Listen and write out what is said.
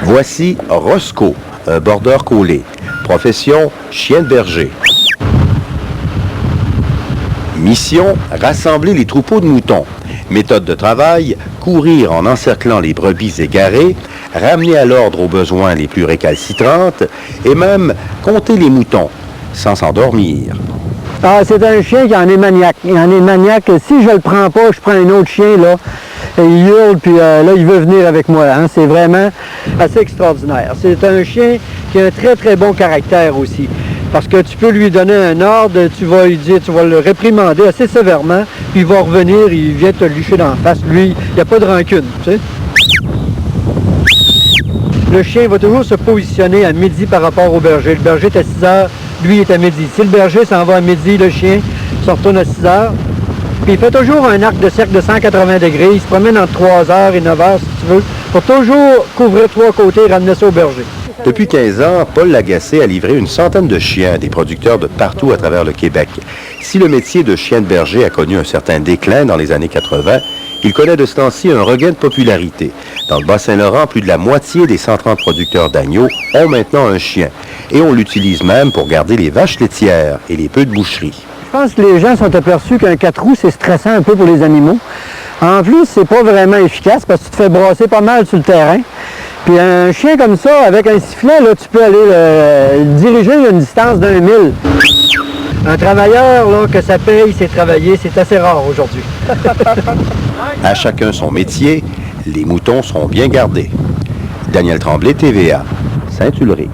Voici Roscoe, un border collie. Profession, chien de berger. Mission, rassembler les troupeaux de moutons. Méthode de travail, courir en encerclant les brebis égarées, ramener à l'ordre aux besoins les plus récalcitrantes et même compter les moutons, sans s'endormir. Ah, c'est un chien qui en est maniaque. Il en est maniaque. Si je le prends pas, je prends un autre chien, là, et il hurle, puis là, il veut venir avec moi. Hein. C'est vraiment assez extraordinaire. C'est un chien qui a un très, très bon caractère aussi. Parce que tu peux lui donner un ordre, tu vas lui dire, tu vas le réprimander assez sévèrement, puis il va revenir, il vient te lucher dans la face. Lui, il n'y a pas de rancune, tu sais. Le chien va toujours se positionner à midi par rapport au berger. Le berger est à 6 heures, lui est à midi. Si le berger s'en va à midi, le chien se retourne à 6 heures. Puis il fait toujours un arc de cercle de 180 degrés. Il se promène entre 3 heures et 9 heures, si tu veux, pour toujours couvrir 3 côtés et ramener ça au berger. Depuis 15 ans, Paul Lagacé a livré une centaine de chiens à des producteurs de partout à travers le Québec. Si le métier de chien de berger a connu un certain déclin dans les années 80, il connaît de ce temps-ci un regain de popularité. Dans le Bas-Saint-Laurent, plus de la moitié des 130 producteurs d'agneaux ont maintenant un chien. Et on l'utilise même pour garder les vaches laitières et les peu de boucherie. Je pense que les gens sont aperçus qu'un 4 roues, c'est stressant un peu pour les animaux. En plus, c'est pas vraiment efficace parce que tu te fais brasser pas mal sur le terrain. Puis un chien comme ça, avec un sifflet, là, tu peux aller le diriger à une distance d'1 mille. Un travailleur, là, que ça paye, c'est travailler, c'est assez rare aujourd'hui. À chacun son métier, les moutons seront bien gardés. Daniel Tremblay, TVA, Saint-Ulrich.